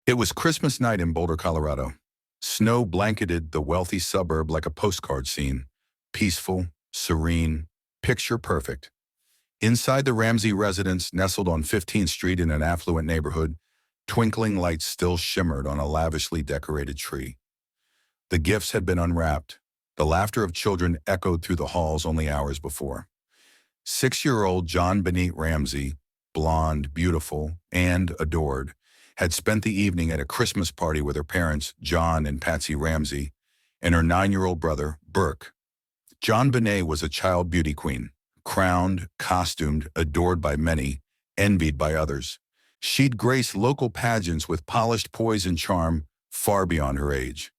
It was Christmas night in Boulder, Colorado. Snow blanketed the wealthy suburb like a postcard scene. Peaceful, serene, picture perfect. Inside the Ramsey residence, nestled on 15th Street in an affluent neighborhood, twinkling lights still shimmered on a lavishly decorated tree. The gifts had been unwrapped. The laughter of children echoed through the halls only hours before. 6-year-old JonBenét Ramsey, blonde, beautiful, and adored, had spent the evening at a Christmas party with her parents, John and Patsy Ramsey, and her 9-year-old brother, Burke. JonBenét was a child beauty queen, crowned, costumed, adored by many, envied by others. She'd grace local pageants with polished poise and charm far beyond her age.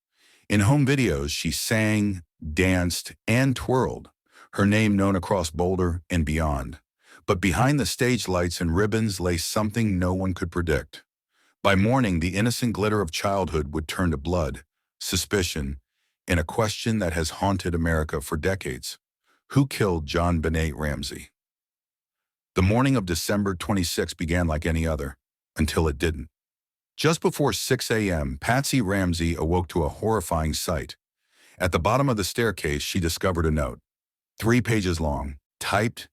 In home videos, she sang, danced, and twirled, her name known across Boulder and beyond. But behind the stage lights and ribbons lay something no one could predict. By morning, the innocent glitter of childhood would turn to blood, suspicion, and a question that has haunted America for decades. Who killed JonBenét Ramsey? The morning of December 26 began like any other, until it didn't. Just before 6 a.m., Patsy Ramsey awoke to a horrifying sight. At the bottom of the staircase, she discovered a note, 3 pages long, typed.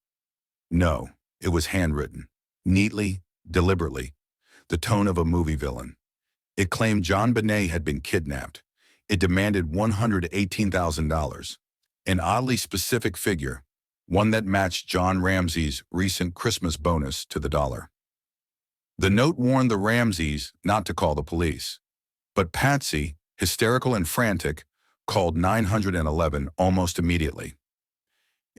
No, it was handwritten, neatly, deliberately, the tone of a movie villain. It claimed JonBenét had been kidnapped. It demanded $118,000, an oddly specific figure, one that matched John Ramsey's recent Christmas bonus to the dollar. The note warned the Ramseys not to call the police. But Patsy, hysterical and frantic, called 911 almost immediately.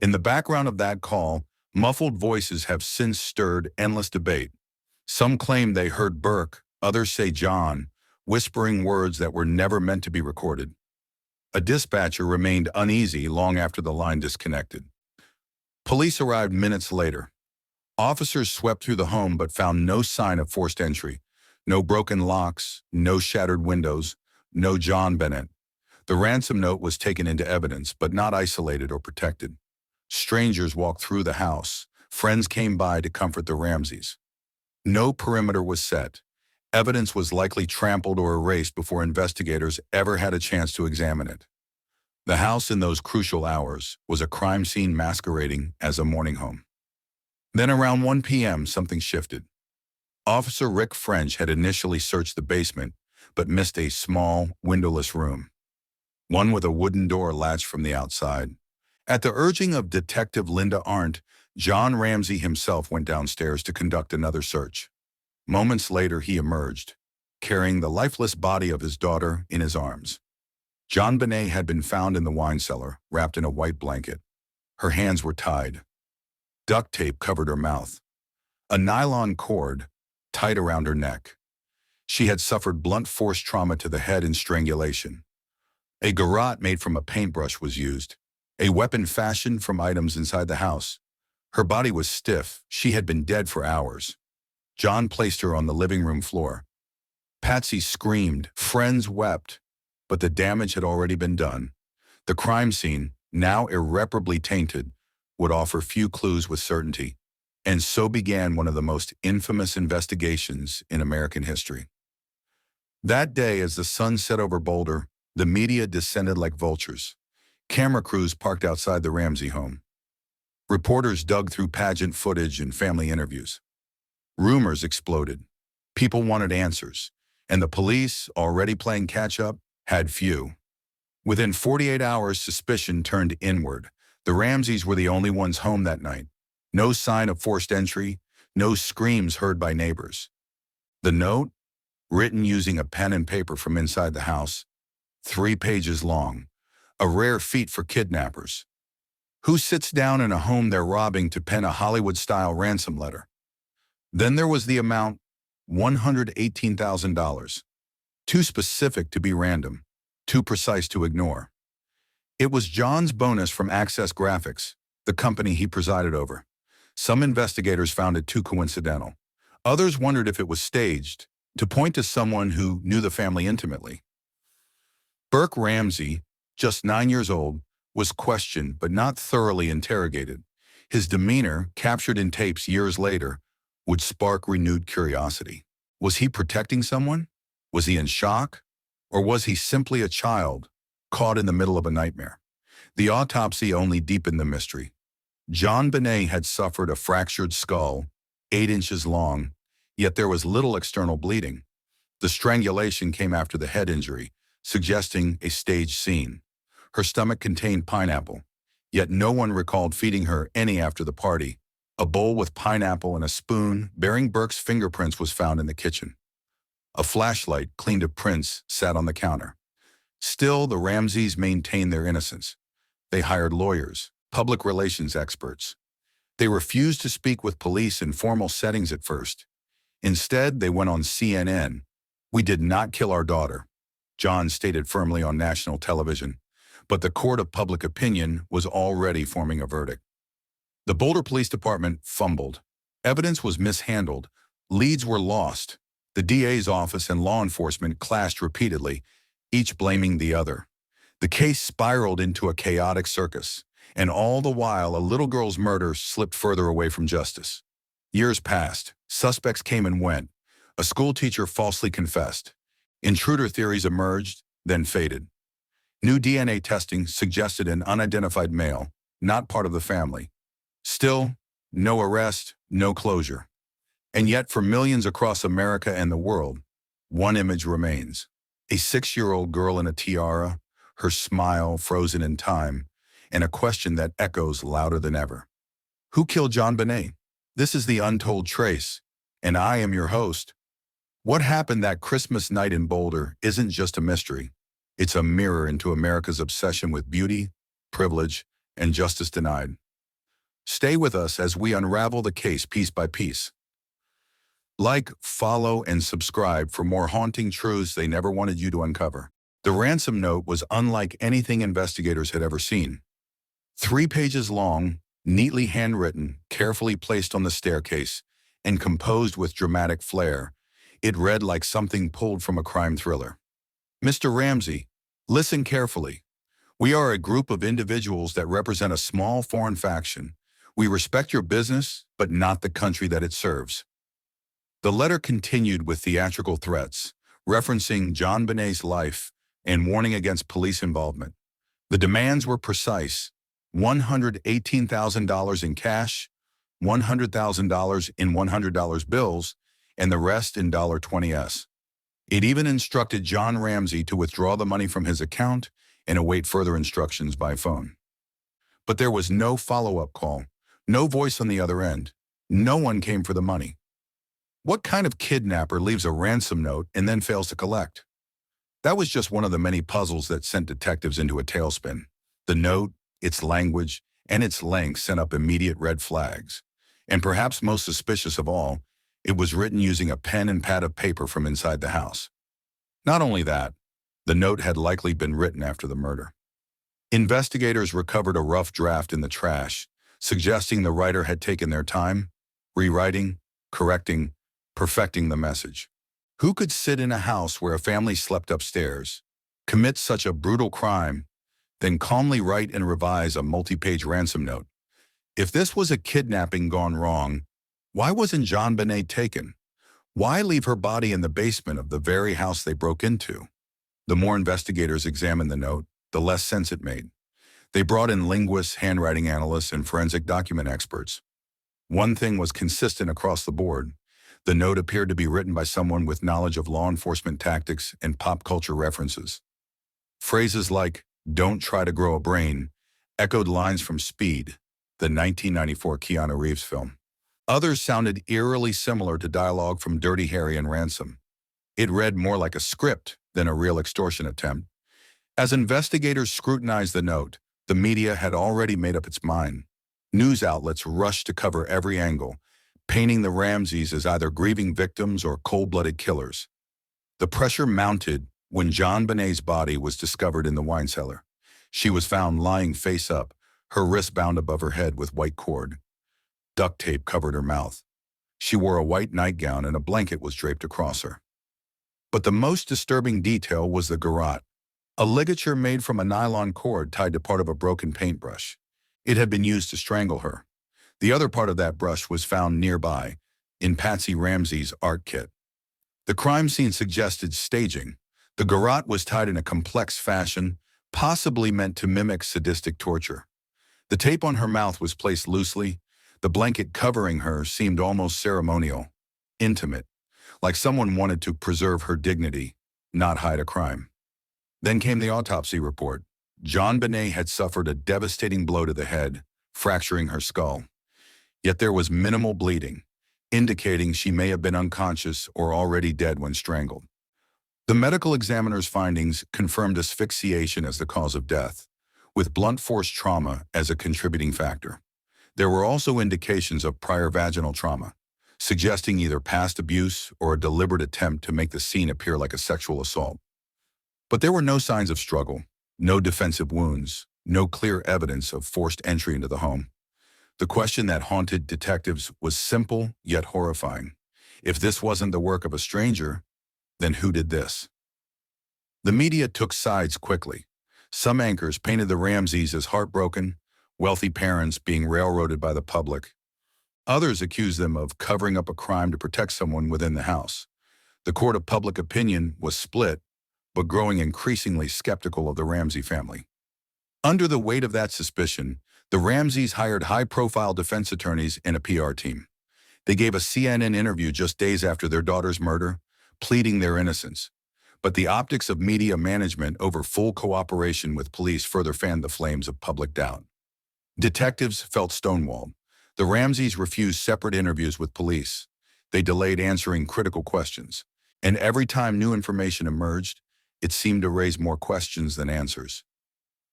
In the background of that call, muffled voices have since stirred endless debate. Some claim they heard Burke, others say John, whispering words that were never meant to be recorded. A dispatcher remained uneasy long after the line disconnected. Police arrived minutes later. Officers swept through the home but found no sign of forced entry. No broken locks, no shattered windows, no JonBenét. The ransom note was taken into evidence, but not isolated or protected. Strangers walked through the house. Friends came by to comfort the Ramseys. No perimeter was set. Evidence was likely trampled or erased before investigators ever had a chance to examine it. The house in those crucial hours was a crime scene masquerading as a mourning home. Then around 1 p.m., something shifted. Officer Rick French had initially searched the basement, but missed a small, windowless room, one with a wooden door latched from the outside. At the urging of Detective Linda Arndt, John Ramsey himself went downstairs to conduct another search. Moments later, he emerged, carrying the lifeless body of his daughter in his arms. JonBenét had been found in the wine cellar, wrapped in a white blanket. Her hands were tied. Duct tape covered her mouth. A nylon cord tied around her neck. She had suffered blunt force trauma to the head and strangulation. A garrote made from a paintbrush was used, a weapon fashioned from items inside the house. Her body was stiff. She had been dead for hours. John placed her on the living room floor. Patsy screamed. Friends wept. But the damage had already been done. The crime scene, now irreparably tainted, would offer few clues with certainty. And so began one of the most infamous investigations in American history. That day, as the sun set over Boulder, the media descended like vultures. Camera crews parked outside the Ramsey home. Reporters dug through pageant footage and family interviews. Rumors exploded. People wanted answers, and the police, already playing catch-up, had few. Within 48 hours, suspicion turned inward. The Ramseys were the only ones home that night. No sign of forced entry, no screams heard by neighbors. The note, written using a pen and paper from inside the house, 3 pages long, a rare feat for kidnappers. Who sits down in a home they're robbing to pen a Hollywood-style ransom letter? Then there was the amount, $118,000. Too specific to be random, too precise to ignore. It was John's bonus from Access Graphics, the company he presided over. Some investigators found it too coincidental. Others wondered if it was staged, to point to someone who knew the family intimately. Burke Ramsey, just 9 years old, was questioned but not thoroughly interrogated. His demeanor, captured in tapes years later, would spark renewed curiosity. Was he protecting someone? Was he in shock? Or was he simply a child caught in the middle of a nightmare? The autopsy only deepened the mystery. JonBenét had suffered a fractured skull, 8 inches long, yet there was little external bleeding. The strangulation came after the head injury, suggesting a staged scene. Her stomach contained pineapple, yet no one recalled feeding her any after the party. A bowl with pineapple and a spoon bearing Burke's fingerprints was found in the kitchen. A flashlight cleaned of prints sat on the counter. Still, the Ramseys maintained their innocence. They hired lawyers, public relations experts. They refused to speak with police in formal settings at first. Instead, they went on CNN. "We did not kill our daughter," John stated firmly on national television, but the court of public opinion was already forming a verdict. The Boulder Police Department fumbled. Evidence was mishandled. Leads were lost. The DA's office and law enforcement clashed repeatedly, each blaming the other. The case spiraled into a chaotic circus, and all the while a little girl's murder slipped further away from justice. Years passed. Suspects came and went. A schoolteacher falsely confessed. Intruder theories emerged, then faded. New DNA testing suggested an unidentified male, not part of the family. Still, no arrest, no closure. And yet, for millions across America and the world, one image remains. A 6-year-old girl in a tiara, her smile frozen in time, and a question that echoes louder than ever. Who killed JonBenét? This is the Untold Trace, and I am your host. What happened that Christmas night in Boulder isn't just a mystery. It's a mirror into America's obsession with beauty, privilege, and justice denied. Stay with us as we unravel the case piece by piece. Like, follow, and subscribe for more haunting truths they never wanted you to uncover. The ransom note was unlike anything investigators had ever seen. 3 pages long, neatly handwritten, carefully placed on the staircase, and composed with dramatic flair, it read like something pulled from a crime thriller. "Mr. Ramsey, listen carefully. We are a group of individuals that represent a small foreign faction. We respect your business, but not the country that it serves." The letter continued with theatrical threats, referencing JonBenét's life and warning against police involvement. The demands were precise: $118,000 in cash, $100,000 in $100 bills, and the rest in $20s. It even instructed John Ramsey to withdraw the money from his account and await further instructions by phone. But there was no follow-up call, no voice on the other end. No one came for the money. What kind of kidnapper leaves a ransom note and then fails to collect? That was just one of the many puzzles that sent detectives into a tailspin. The note, its language, and its length sent up immediate red flags. And perhaps most suspicious of all, it was written using a pen and pad of paper from inside the house. Not only that, the note had likely been written after the murder. Investigators recovered a rough draft in the trash, suggesting the writer had taken their time, rewriting, correcting, perfecting the message. Who could sit in a house where a family slept upstairs, commit such a brutal crime, then calmly write and revise a multi-page ransom note? If this was a kidnapping gone wrong, why wasn't JonBenét taken? Why leave her body in the basement of the very house they broke into? The more investigators examined the note, the less sense it made. They brought in linguists, handwriting analysts, and forensic document experts. One thing was consistent across the board. The note appeared to be written by someone with knowledge of law enforcement tactics and pop culture references. Phrases like, "Don't try to grow a brain," echoed lines from Speed, the 1994 Keanu Reeves film. Others sounded eerily similar to dialogue from Dirty Harry and Ransom. It read more like a script than a real extortion attempt. As investigators scrutinized the note, the media had already made up its mind. News outlets rushed to cover every angle, painting the Ramseys as either grieving victims or cold-blooded killers. The pressure mounted when JonBenét's body was discovered in the wine cellar. She was found lying face up, her wrists bound above her head with white cord. Duct tape covered her mouth. She wore a white nightgown and a blanket was draped across her. But the most disturbing detail was the garrote, a ligature made from a nylon cord tied to part of a broken paintbrush. It had been used to strangle her. The other part of that brush was found nearby, in Patsy Ramsey's art kit. The crime scene suggested staging. The garrote was tied in a complex fashion, possibly meant to mimic sadistic torture. The tape on her mouth was placed loosely. The blanket covering her seemed almost ceremonial, intimate, like someone wanted to preserve her dignity, not hide a crime. Then came the autopsy report. JonBenét had suffered a devastating blow to the head, fracturing her skull. Yet there was minimal bleeding, indicating she may have been unconscious or already dead when strangled. The medical examiner's findings confirmed asphyxiation as the cause of death, with blunt force trauma as a contributing factor. There were also indications of prior vaginal trauma, suggesting either past abuse or a deliberate attempt to make the scene appear like a sexual assault. But there were no signs of struggle, no defensive wounds, no clear evidence of forced entry into the home. The question that haunted detectives was simple yet horrifying. If this wasn't the work of a stranger, then who did this? The media took sides quickly. Some anchors painted the Ramseys as heartbroken, wealthy parents being railroaded by the public. Others accused them of covering up a crime to protect someone within the house. The court of public opinion was split, but growing increasingly skeptical of the Ramsey family. Under the weight of that suspicion, the Ramseys hired high-profile defense attorneys and a PR team. They gave a CNN interview just days after their daughter's murder, pleading their innocence. But the optics of media management over full cooperation with police further fanned the flames of public doubt. Detectives felt stonewalled. The Ramseys refused separate interviews with police. They delayed answering critical questions. And every time new information emerged, it seemed to raise more questions than answers.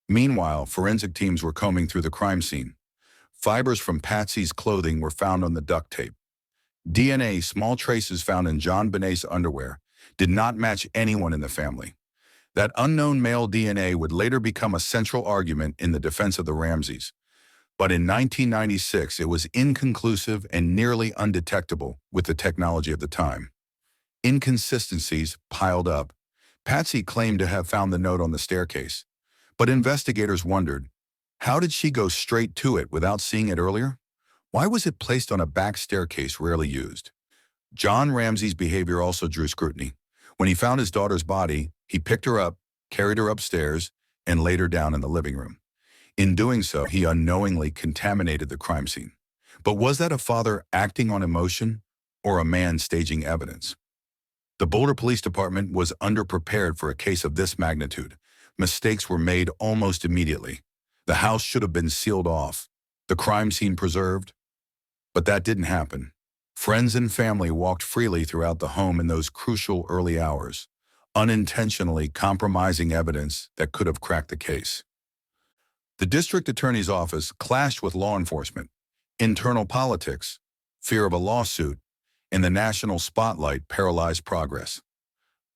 Meanwhile, forensic teams were combing through the crime scene. Fibers from Patsy's clothing were found on the duct tape. DNA, small traces found in JonBenét's underwear, did not match anyone in the family. That unknown male DNA would later become a central argument in the defense of the Ramseys. But in 1996, it was inconclusive and nearly undetectable with the technology of the time. Inconsistencies piled up. Patsy claimed to have found the note on the staircase, but investigators wondered, how did she go straight to it without seeing it earlier? Why was it placed on a back staircase rarely used? John Ramsey's behavior also drew scrutiny. When he found his daughter's body, he picked her up, carried her upstairs, and laid her down in the living room. In doing so, he unknowingly contaminated the crime scene. But was that a father acting on emotion or a man staging evidence? The Boulder Police Department was underprepared for a case of this magnitude. Mistakes were made almost immediately. The house should have been sealed off, the crime scene preserved. But that didn't happen. Friends and family walked freely throughout the home in those crucial early hours, unintentionally compromising evidence that could have cracked the case. The district attorney's office clashed with law enforcement, internal politics, fear of a lawsuit, and the national spotlight paralyzed progress.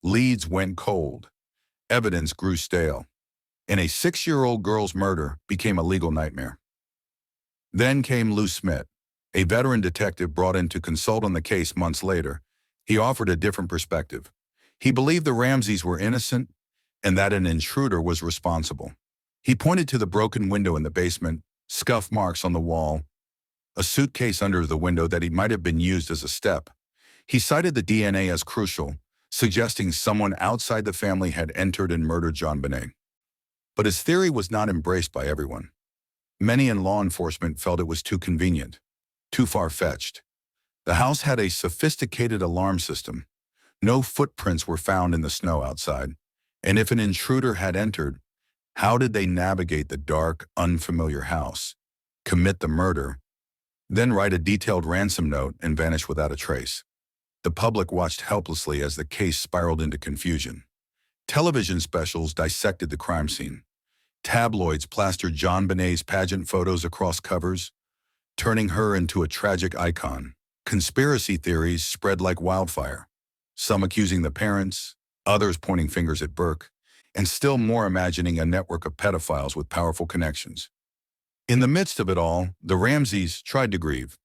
Leads went cold. Evidence grew stale. And a 6-year-old girl's murder became a legal nightmare. Then came Lou Smith, a veteran detective brought in to consult on the case months later. He offered a different perspective. He believed the Ramseys were innocent and that an intruder was responsible. He pointed to the broken window in the basement, scuff marks on the wall, a suitcase under the window that might have been used as a step. He cited the DNA as crucial, suggesting someone outside the family had entered and murdered JonBenét. But his theory was not embraced by everyone. Many in law enforcement felt it was too convenient, too far-fetched. The house had a sophisticated alarm system. No footprints were found in the snow outside. And if an intruder had entered, how did they navigate the dark, unfamiliar house, commit the murder, then write a detailed ransom note and vanish without a trace? The public watched helplessly as the case spiraled into confusion. Television specials dissected the crime scene. Tabloids plastered JonBenét's pageant photos across covers, turning her into a tragic icon. Conspiracy theories spread like wildfire, some accusing the parents, others pointing fingers at Burke, and still more imagining a network of pedophiles with powerful connections. In the midst of it all, the Ramseys tried to grieve.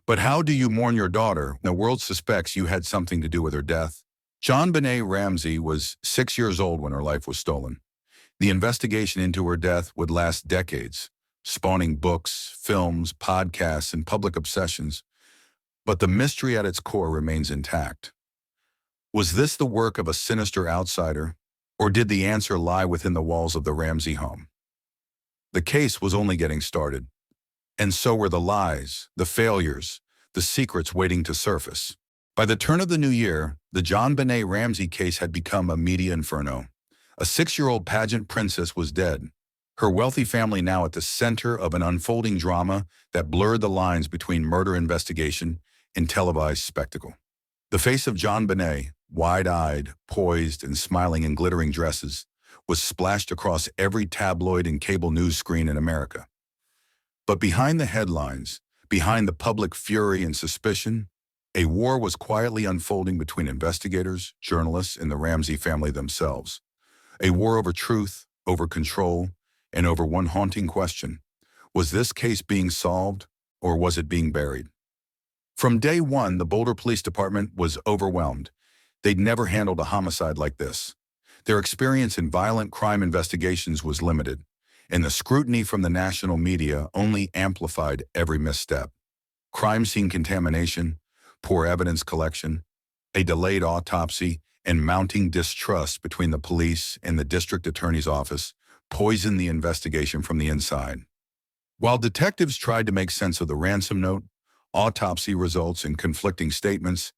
But how do you mourn your daughter when the world suspects you had something to do with her death? JonBenét Ramsey was 6 years old when her life was stolen. The investigation into her death would last decades, spawning books, films, podcasts, and public obsessions. But the mystery at its core remains intact. Was this the work of a sinister outsider, or did the answer lie within the walls of the Ramsey home? The case was only getting started, and so were the lies, the failures, the secrets waiting to surface. By the turn of the new year, the JonBenét Ramsey case had become a media inferno. A 6-year-old pageant princess was dead, her wealthy family now at the center of an unfolding drama that blurred the lines between murder investigation and televised spectacle. The face of JonBenét, wide-eyed, poised, and smiling in glittering dresses, was splashed across every tabloid and cable news screen in America. But behind the headlines, behind the public fury and suspicion, a war was quietly unfolding between investigators, journalists, and the Ramsey family themselves. A war over truth, over control, and over one haunting question: was this case being solved, or was it being buried? From day one, the Boulder Police Department was overwhelmed. They'd never handled a homicide like this. Their experience in violent crime investigations was limited, and the scrutiny from the national media only amplified every misstep. Crime scene contamination, poor evidence collection, a delayed autopsy, and mounting distrust between the police and the district attorney's office poisoned the investigation from the inside. While detectives tried to make sense of the ransom note, autopsy results, and conflicting statements,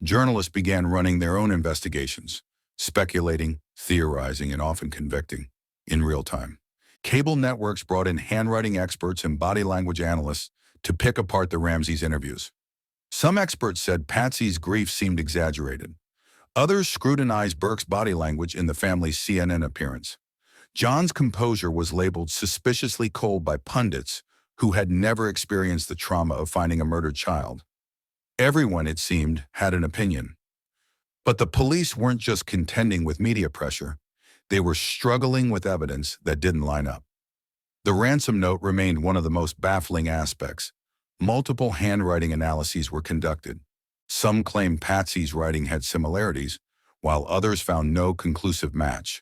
journalists began running their own investigations, speculating, theorizing, and often convicting in real time. Cable networks brought in handwriting experts and body language analysts to pick apart the Ramseys' interviews. Some experts said Patsy's grief seemed exaggerated. Others scrutinized Burke's body language in the family's CNN appearance. John's composure was labeled suspiciously cold by pundits who had never experienced the trauma of finding a murdered child. Everyone, it seemed, had an opinion. But the police weren't just contending with media pressure. They were struggling with evidence that didn't line up. The ransom note remained one of the most baffling aspects. Multiple handwriting analyses were conducted. Some claimed Patsy's writing had similarities, while others found no conclusive match.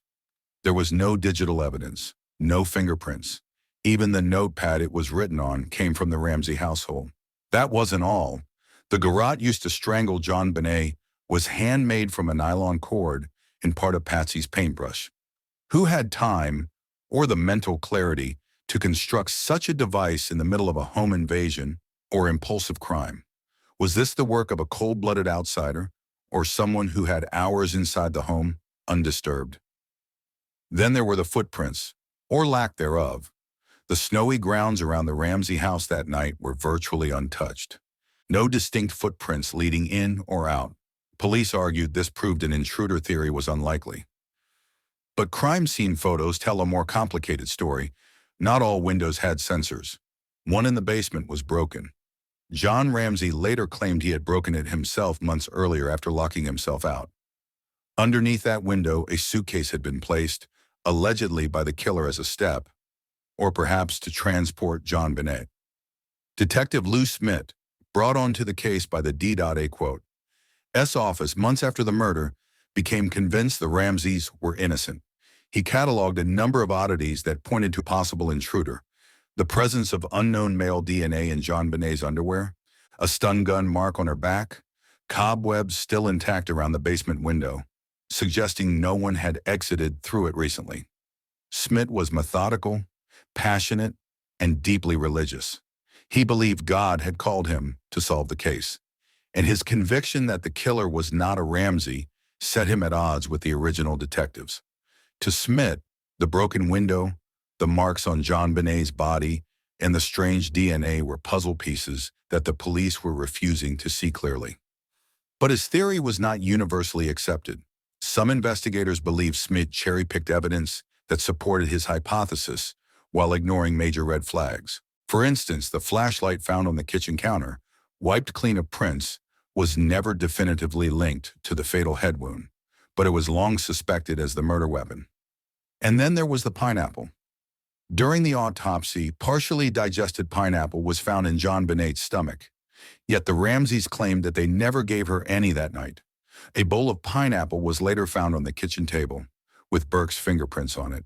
There was no digital evidence, no fingerprints. Even the notepad it was written on came from the Ramsey household. That wasn't all. The garrote used to strangle JonBenét was handmade from a nylon cord and part of Patsy's paintbrush. Who had time or the mental clarity to construct such a device in the middle of a home invasion or impulsive crime? Was this the work of a cold-blooded outsider or someone who had hours inside the home undisturbed? Then there were the footprints, or lack thereof. The snowy grounds around the Ramsey house that night were virtually untouched. No distinct footprints leading in or out. Police argued this proved an intruder theory was unlikely. But crime scene photos tell a more complicated story. Not all windows had sensors. One in the basement was broken. John Ramsey later claimed he had broken it himself months earlier after locking himself out. Underneath that window, a suitcase had been placed, allegedly by the killer as a step, or perhaps to transport JonBenét. Detective Lou Smith, brought onto the case by the D.A. office months after the murder, became convinced the Ramseys were innocent. He cataloged a number of oddities that pointed to a possible intruder: the presence of unknown male DNA in JonBenét's underwear, a stun gun mark on her back, cobwebs still intact around the basement window, suggesting no one had exited through it recently. Smith was methodical, passionate, and deeply religious. He believed God had called him to solve the case, and his conviction that the killer was not a Ramsey set him at odds with the original detectives. To Smith, the broken window, the marks on JonBenét's body, and the strange DNA were puzzle pieces that the police were refusing to see clearly. But his theory was not universally accepted. Some investigators believed Smith cherry-picked evidence that supported his hypothesis while ignoring major red flags. For instance, the flashlight found on the kitchen counter, wiped clean of prints, was never definitively linked to the fatal head wound, but it was long suspected as the murder weapon. And then there was the pineapple. During the autopsy, partially digested pineapple was found in JonBenét's stomach, yet the Ramseys claimed that they never gave her any that night. A bowl of pineapple was later found on the kitchen table, with Burke's fingerprints on it.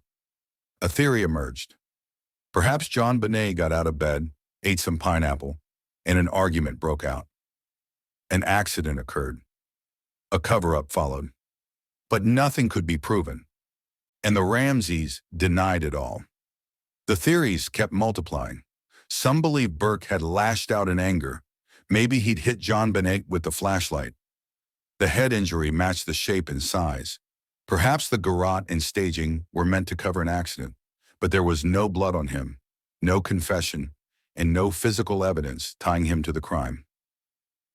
A theory emerged. Perhaps JonBenét got out of bed, ate some pineapple, and an argument broke out. An accident occurred. A cover-up followed. But nothing could be proven, and the Ramseys denied it all. The theories kept multiplying. Some believed Burke had lashed out in anger. Maybe he'd hit JonBenét with the flashlight. The head injury matched the shape and size. Perhaps the garrote and staging were meant to cover an accident, but there was no blood on him, no confession, and no physical evidence tying him to the crime.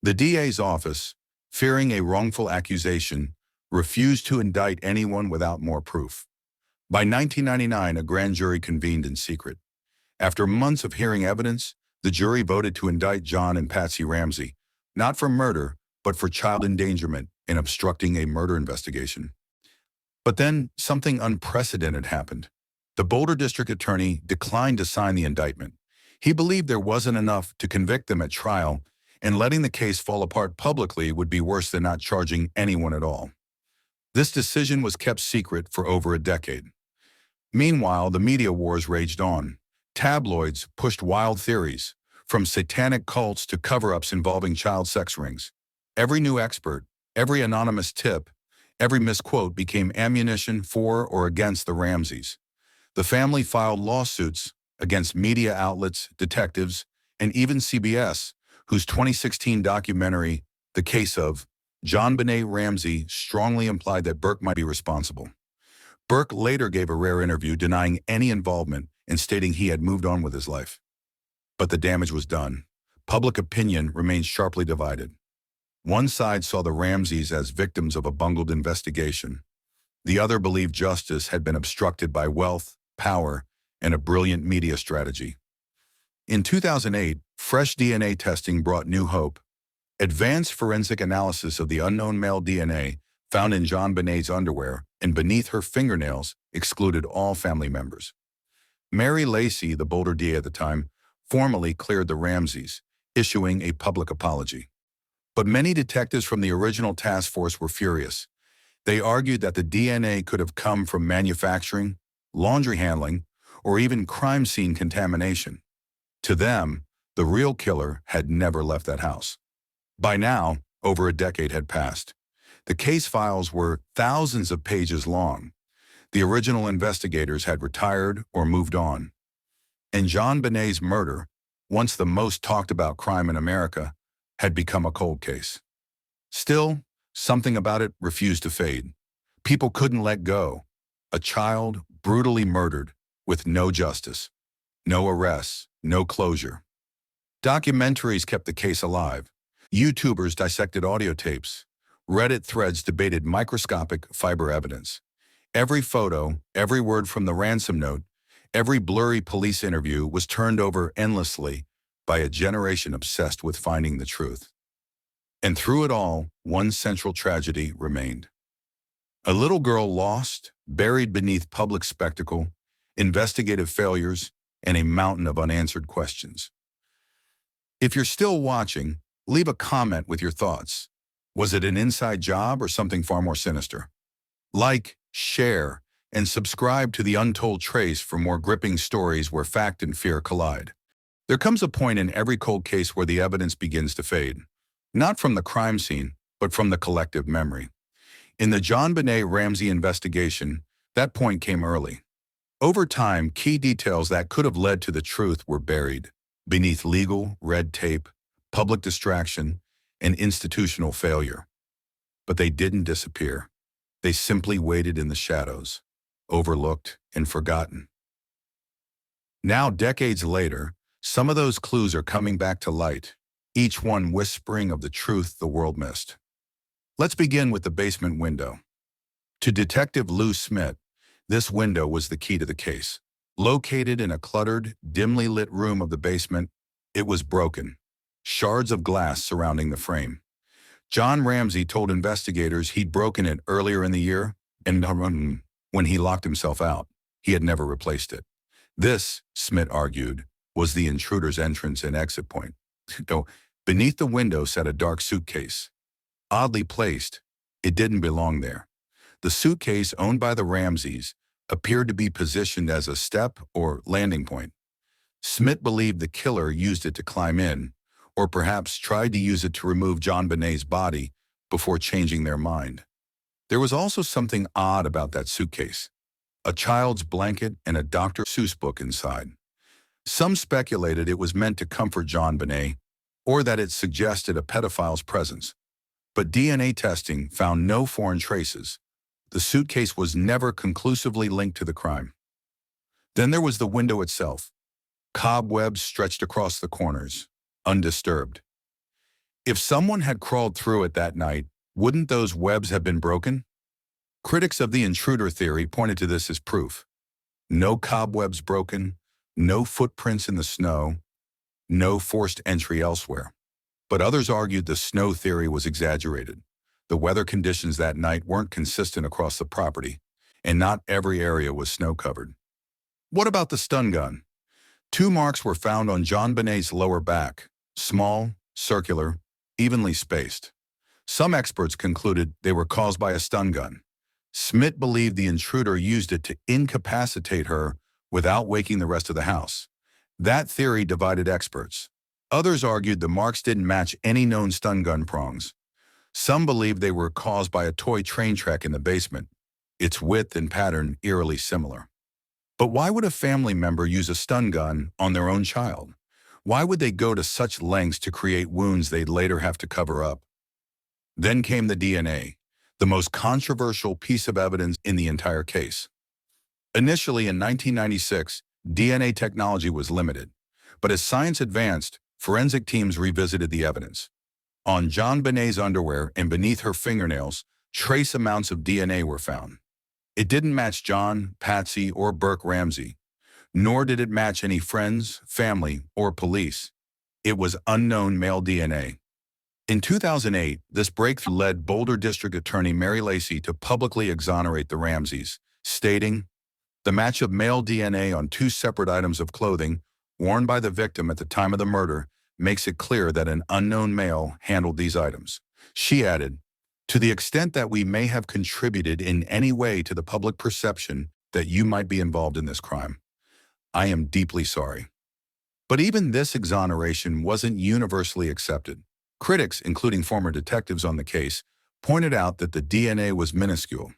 The DA's office, fearing a wrongful accusation, refused to indict anyone without more proof. By 1999, a grand jury convened in secret. After months of hearing evidence, the jury voted to indict John and Patsy Ramsey, not for murder, but for child endangerment and obstructing a murder investigation. But then something unprecedented happened. The Boulder District Attorney declined to sign the indictment. He believed there wasn't enough to convict them at trial, and letting the case fall apart publicly would be worse than not charging anyone at all. This decision was kept secret for over a decade. Meanwhile, the media wars raged on. Tabloids pushed wild theories, from satanic cults to cover-ups involving child sex rings. Every new expert, every anonymous tip, every misquote became ammunition for or against the Ramseys. The family filed lawsuits against media outlets, detectives, and even CBS, whose 2016 documentary, The Case of JonBenét Ramsey, strongly implied that Burke might be responsible. Burke later gave a rare interview denying any involvement and stating he had moved on with his life. But the damage was done. Public opinion remained sharply divided. One side saw the Ramseys as victims of a bungled investigation. The other believed justice had been obstructed by wealth, power, and a brilliant media strategy. In 2008, fresh DNA testing brought new hope. Advanced forensic analysis of the unknown male DNA found in JonBenét's underwear and beneath her fingernails excluded all family members. Mary Lacey, the Boulder DA at the time, formally cleared the Ramseys, issuing a public apology. But many detectives from the original task force were furious. They argued that the DNA could have come from manufacturing, laundry handling, or even crime scene contamination. To them, the real killer had never left that house. By now, over a decade had passed. The case files were thousands of pages long. The original investigators had retired or moved on. And JonBenét's murder, once the most talked about crime in America, had become a cold case. Still, something about it refused to fade. People couldn't let go. A child brutally murdered with no justice, no arrests, no closure. Documentaries kept the case alive. YouTubers dissected audio tapes. Reddit threads debated microscopic fiber evidence. Every photo, every word from the ransom note, every blurry police interview was turned over endlessly by a generation obsessed with finding the truth. And through it all, one central tragedy remained. A little girl lost, buried beneath public spectacle, investigative failures, and a mountain of unanswered questions. If you're still watching, leave a comment with your thoughts. Was it an inside job or something far more sinister? Like, share, and subscribe to the Untold Trace for more gripping stories where fact and fear collide. There comes a point in every cold case where the evidence begins to fade, not from the crime scene, but from the collective memory. In the JonBenét Ramsey investigation, that point came early. Over time, key details that could have led to the truth were buried beneath legal red tape, public distraction, and institutional failure. But they didn't disappear. They simply waited in the shadows, overlooked and forgotten. Now, decades later, some of those clues are coming back to light, each one whispering of the truth the world missed. Let's begin with the basement window. To Detective Lou Smith, this window was the key to the case. Located in a cluttered, dimly lit room of the basement, it was broken, shards of glass surrounding the frame. John Ramsey told investigators he'd broken it earlier in the year, and when he locked himself out, he had never replaced it. This, Smith argued, was the intruder's entrance and exit point. Beneath the window sat a dark suitcase. Oddly placed, it didn't belong there. The suitcase, owned by the Ramseys, appeared to be positioned as a step or landing point. Smith believed the killer used it to climb in, or perhaps tried to use it to remove JonBenét's body, before changing their mind. There was also something odd about that suitcase. A child's blanket and a Dr. Seuss book inside. Some speculated it was meant to comfort JonBenét, or that it suggested a pedophile's presence. But DNA testing found no foreign traces. The suitcase was never conclusively linked to the crime. Then there was the window itself. Cobwebs stretched across the corners, undisturbed. If someone had crawled through it that night, wouldn't those webs have been broken? Critics of the intruder theory pointed to this as proof. No cobwebs broken, no footprints in the snow, no forced entry elsewhere. But others argued the snow theory was exaggerated. The weather conditions that night weren't consistent across the property, and not every area was snow-covered. What about the stun gun? 2 marks were found on JonBenét's lower back, small, circular, evenly spaced. Some experts concluded they were caused by a stun gun. Smith believed the intruder used it to incapacitate her without waking the rest of the house. That theory divided experts. Others argued the marks didn't match any known stun gun prongs. Some believed they were caused by a toy train track in the basement, its width and pattern eerily similar. But why would a family member use a stun gun on their own child? Why would they go to such lengths to create wounds they'd later have to cover up? Then came the DNA, the most controversial piece of evidence in the entire case. Initially in 1996, DNA technology was limited, but as science advanced, forensic teams revisited the evidence. On JonBenét's underwear and beneath her fingernails, trace amounts of DNA were found. It didn't match John, Patsy, or Burke Ramsey, nor did it match any friends, family, or police. It was unknown male DNA. In 2008, this breakthrough led Boulder District Attorney Mary Lacy to publicly exonerate the Ramseys, stating, "The match of male DNA on 2 separate items of clothing worn by the victim at the time of the murder makes it clear that an unknown male handled these items." She added, "To the extent that we may have contributed in any way to the public perception that you might be involved in this crime, I am deeply sorry." But even this exoneration wasn't universally accepted. Critics, including former detectives on the case, pointed out that the DNA was minuscule,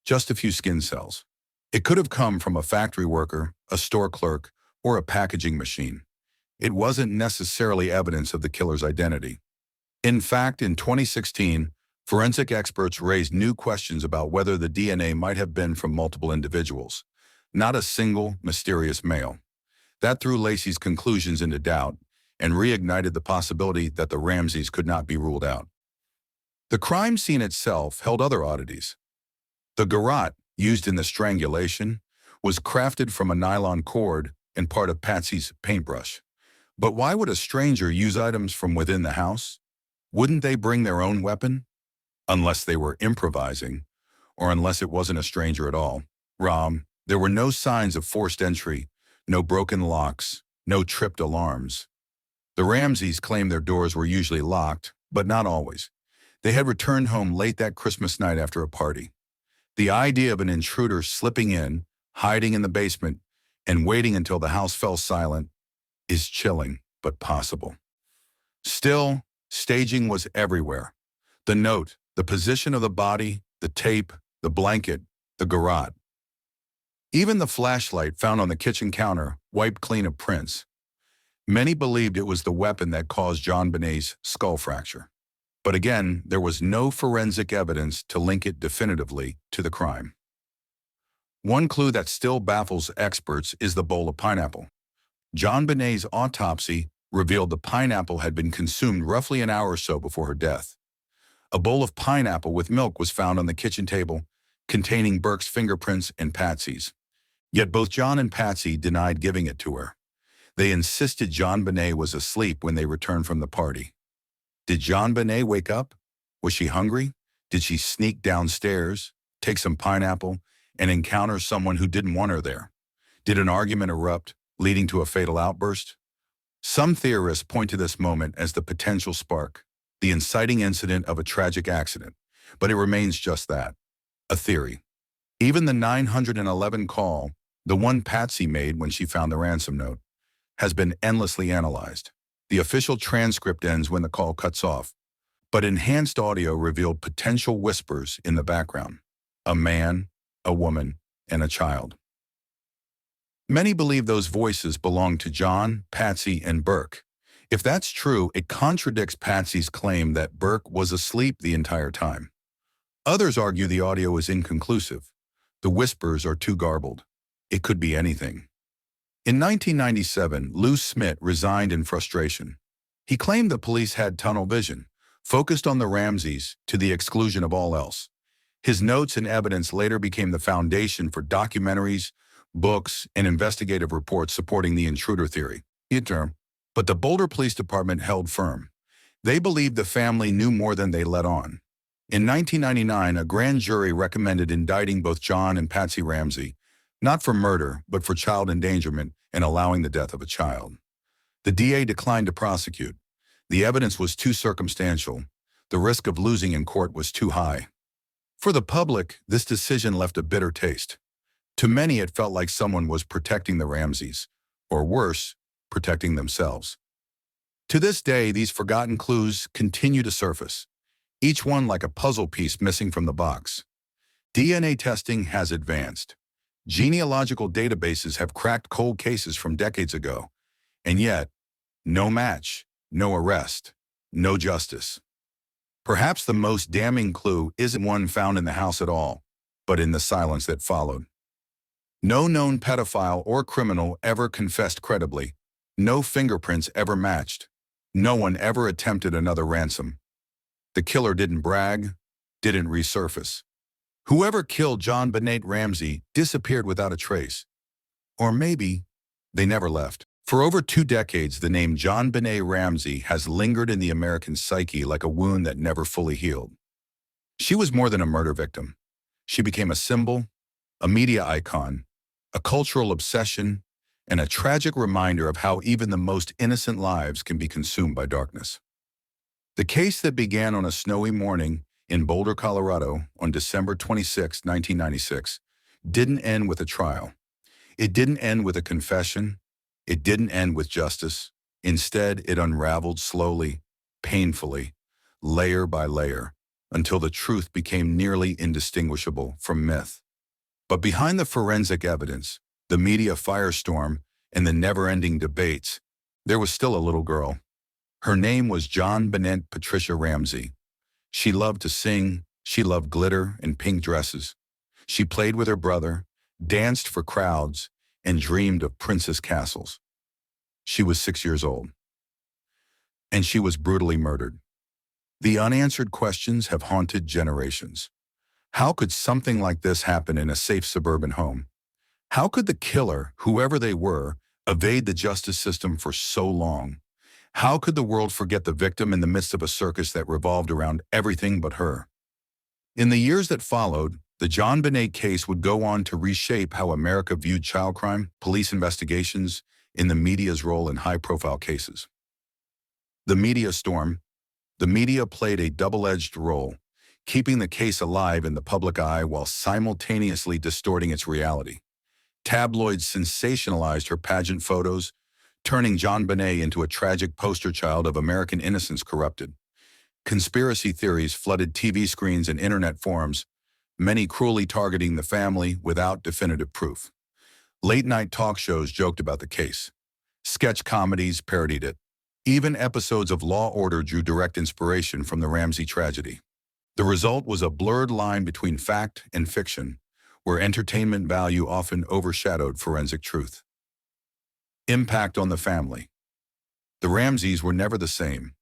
just a few skin cells. It could have come from a factory worker, a store clerk, or a packaging machine. It wasn't necessarily evidence of the killer's identity. In fact, in 2016, forensic experts raised new questions about whether the DNA might have been from multiple individuals, not a single, mysterious male. That threw Lacy's conclusions into doubt and reignited the possibility that the Ramseys could not be ruled out. The crime scene itself held other oddities. The garrote, used in the strangulation, was crafted from a nylon cord and part of Patsy's paintbrush. But why would a stranger use items from within the house? Wouldn't they bring their own weapon? Unless they were improvising, or unless it wasn't a stranger at all. There were no signs of forced entry, no broken locks, no tripped alarms. The Ramseys claimed their doors were usually locked, but not always. They had returned home late that Christmas night after a party. The idea of an intruder slipping in, hiding in the basement, and waiting until the house fell silent is chilling, but possible. Still, staging was everywhere. The note, the position of the body, the tape, the blanket, the garrote. Even the flashlight found on the kitchen counter wiped clean of prints. Many believed it was the weapon that caused JonBenét's skull fracture. But again, there was no forensic evidence to link it definitively to the crime. One clue that still baffles experts is the bowl of pineapple. JonBenét's autopsy revealed the pineapple had been consumed roughly an hour or so before her death. A bowl of pineapple with milk was found on the kitchen table, containing Burke's fingerprints and Patsy's. Yet both John and Patsy denied giving it to her. They insisted JonBenét was asleep when they returned from the party. Did JonBenét wake up? Was she hungry? Did she sneak downstairs, take some pineapple, and encounter someone who didn't want her there? Did an argument erupt, leading to a fatal outburst? Some theorists point to this moment as the potential spark, the inciting incident of a tragic accident, but it remains just that, a theory. Even the 911 call, the one Patsy made when she found the ransom note, has been endlessly analyzed. The official transcript ends when the call cuts off, but enhanced audio revealed potential whispers in the background: a man, a woman, and a child. Many believe those voices belonged to John, Patsy, and Burke. If that's true, it contradicts Patsy's claim that Burke was asleep the entire time. Others argue the audio is inconclusive. The whispers are too garbled. It could be anything. In 1997, Lou Smith resigned in frustration. He claimed the police had tunnel vision, focused on the Ramseys to the exclusion of all else. His notes and evidence later became the foundation for documentaries, books, and investigative reports supporting the intruder theory. But the Boulder Police Department held firm. They believed the family knew more than they let on. In 1999, a grand jury recommended indicting both John and Patsy Ramsey, not for murder, but for child endangerment and allowing the death of a child. The DA declined to prosecute. The evidence was too circumstantial. The risk of losing in court was too high. For the public, this decision left a bitter taste. To many, it felt like someone was protecting the Ramseys, or worse, protecting themselves. To this day, these forgotten clues continue to surface, each one like a puzzle piece missing from the box. DNA testing has advanced. Genealogical databases have cracked cold cases from decades ago, and yet, no match, no arrest, no justice. Perhaps the most damning clue isn't one found in the house at all, but in the silence that followed. No known pedophile or criminal ever confessed credibly. No fingerprints ever matched. No one ever attempted another ransom. The killer didn't brag, didn't resurface. Whoever killed JonBenét Ramsey disappeared without a trace. Or maybe they never left. For over 2 decades, the name JonBenét Ramsey has lingered in the American psyche like a wound that never fully healed. She was more than a murder victim. She became a symbol, a media icon, a cultural obsession, and a tragic reminder of how even the most innocent lives can be consumed by darkness. The case that began on a snowy morning in Boulder, Colorado on December 26, 1996, didn't end with a trial. It didn't end with a confession. It didn't end with justice. Instead, it unraveled slowly, painfully, layer by layer, until the truth became nearly indistinguishable from myth. But behind the forensic evidence, the media firestorm, and the never-ending debates, there was still a little girl. Her name was JonBenét Patricia Ramsey. She loved to sing, she loved glitter and pink dresses. She played with her brother, danced for crowds, and dreamed of princess castles. She was 6 years old. And she was brutally murdered. The unanswered questions have haunted generations. How could something like this happen in a safe suburban home? How could the killer, whoever they were, evade the justice system for so long? How could the world forget the victim in the midst of a circus that revolved around everything but her? In the years that followed, the JonBenét case would go on to reshape how America viewed child crime, police investigations, and the media's role in high-profile cases. The media storm. The media played a double-edged role, keeping the case alive in the public eye while simultaneously distorting its reality. Tabloids sensationalized her pageant photos, turning JonBenét into a tragic poster child of American innocence corrupted. Conspiracy theories flooded TV screens and internet forums, many cruelly targeting the family without definitive proof. Late-night talk shows joked about the case. Sketch comedies parodied it. Even episodes of Law & Order drew direct inspiration from the Ramsey tragedy. The result was a blurred line between fact and fiction, where entertainment value often overshadowed forensic truth. Impact on the family. The Ramseys were never the same.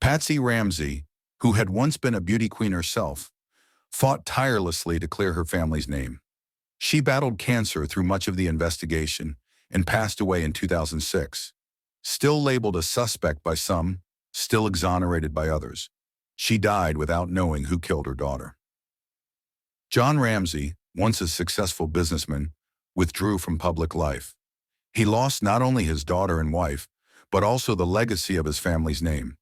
Patsy Ramsey, who had once been a beauty queen herself, fought tirelessly to clear her family's name. She battled cancer through much of the investigation and passed away in 2006. Still labeled a suspect by some, still exonerated by others. She died without knowing who killed her daughter. John Ramsey, once a successful businessman, withdrew from public life. He lost not only his daughter and wife, but also the legacy of his family's name.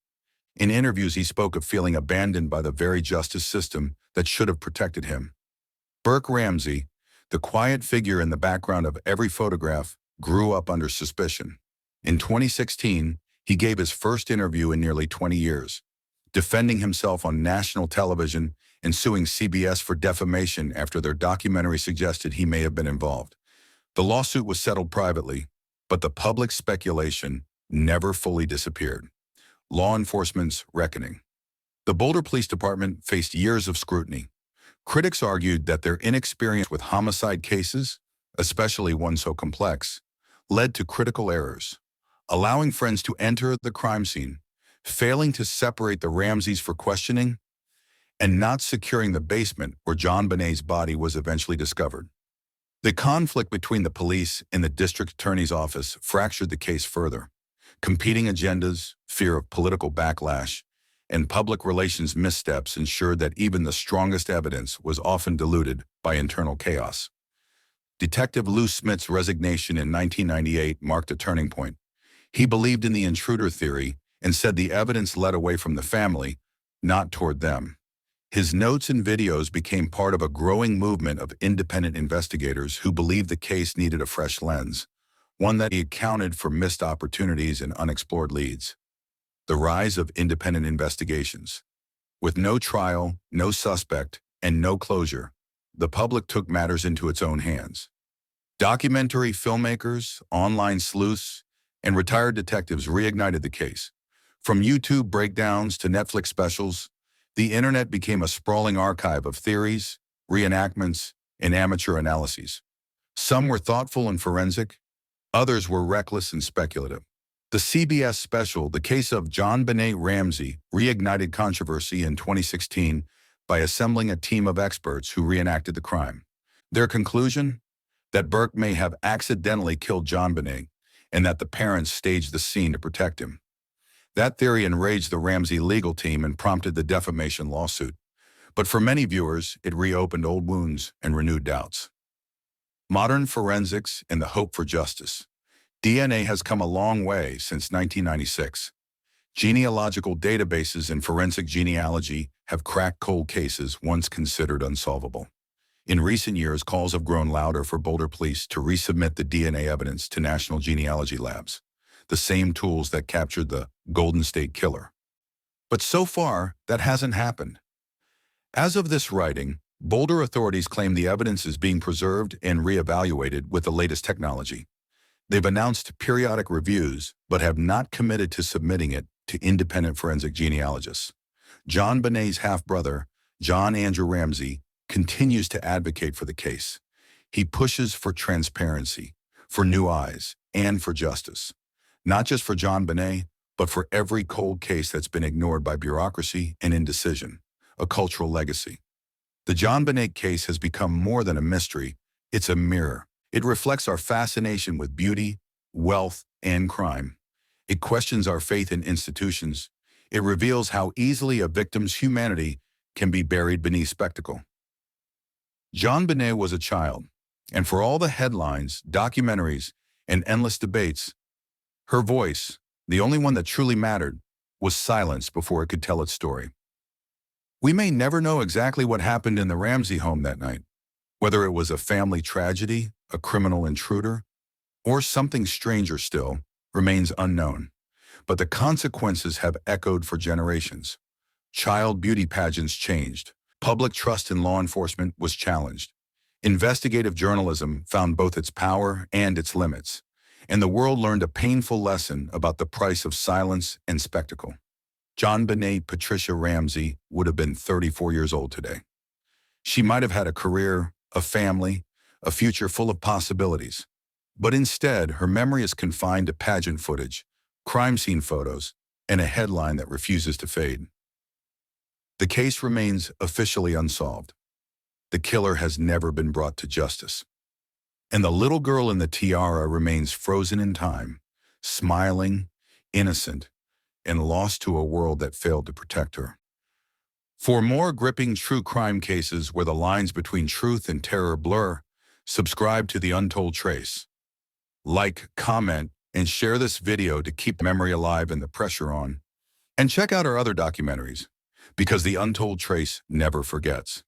In interviews, he spoke of feeling abandoned by the very justice system that should have protected him. Burke Ramsey, the quiet figure in the background of every photograph, grew up under suspicion. In 2016, he gave his first interview in nearly 20 years. defending himself on national television and suing CBS for defamation after their documentary suggested he may have been involved. The lawsuit was settled privately, but the public speculation never fully disappeared. Law enforcement's reckoning. The Boulder Police Department faced years of scrutiny. Critics argued that their inexperience with homicide cases, especially one so complex, led to critical errors, allowing friends to enter the crime scene, failing to separate the Ramseys for questioning, and not securing the basement where JonBenét's body was eventually discovered. The conflict between the police and the district attorney's office fractured the case further. Competing agendas, fear of political backlash, and public relations missteps ensured that even the strongest evidence was often diluted by internal chaos. Detective Lou Smith's resignation in 1998 marked a turning point. He believed in the intruder theory and said the evidence led away from the family, not toward them. His notes and videos became part of a growing movement of independent investigators who believed the case needed a fresh lens, one that accounted for missed opportunities and unexplored leads. The rise of independent investigations. With no trial, no suspect, and no closure, the public took matters into its own hands. Documentary filmmakers, online sleuths, and retired detectives reignited the case. From YouTube breakdowns to Netflix specials, the internet became a sprawling archive of theories, reenactments, and amateur analyses. Some were thoughtful and forensic, others were reckless and speculative. The CBS special, The Case of JonBenét Ramsey, reignited controversy in 2016 by assembling a team of experts who reenacted the crime. Their conclusion? That Burke may have accidentally killed JonBenét and that the parents staged the scene to protect him. That theory enraged the Ramsey legal team and prompted the defamation lawsuit. But for many viewers, it reopened old wounds and renewed doubts. Modern forensics and the hope for justice. DNA has come a long way since 1996. Genealogical databases and forensic genealogy have cracked cold cases once considered unsolvable. In recent years, calls have grown louder for Boulder Police to resubmit the DNA evidence to national genealogy labs, the same tools that captured the Golden State Killer. But so far, that hasn't happened. As of this writing, Boulder authorities claim the evidence is being preserved and reevaluated with the latest technology. They've announced periodic reviews, but have not committed to submitting it to independent forensic genealogists. JonBenét's half-brother, John Andrew Ramsey, continues to advocate for the case. He pushes for transparency, for new eyes, and for justice. Not just for JonBenét, but for every cold case that's been ignored by bureaucracy and indecision, a cultural legacy. The JonBenét case has become more than a mystery, it's a mirror. It reflects our fascination with beauty, wealth, and crime. It questions our faith in institutions. It reveals how easily a victim's humanity can be buried beneath spectacle. JonBenét was a child, and for all the headlines, documentaries, and endless debates, her voice, the only one that truly mattered, was silenced before it could tell its story. We may never know exactly what happened in the Ramsey home that night, whether it was a family tragedy, a criminal intruder, or something stranger still, remains unknown. But the consequences have echoed for generations. Child beauty pageants changed. Public trust in law enforcement was challenged. Investigative journalism found both its power and its limits. And the world learned a painful lesson about the price of silence and spectacle. JonBenét Patricia Ramsey would have been 34 years old today. She might have had a career, a family, a future full of possibilities. But instead, her memory is confined to pageant footage, crime scene photos, and a headline that refuses to fade. The case remains officially unsolved. The killer has never been brought to justice. And the little girl in the tiara remains frozen in time, smiling, innocent, and lost to a world that failed to protect her. For more gripping true crime cases where the lines between truth and terror blur, subscribe to The Untold Trace. Like, comment, and share this video to keep memory alive and the pressure on. And check out our other documentaries, because The Untold Trace never forgets.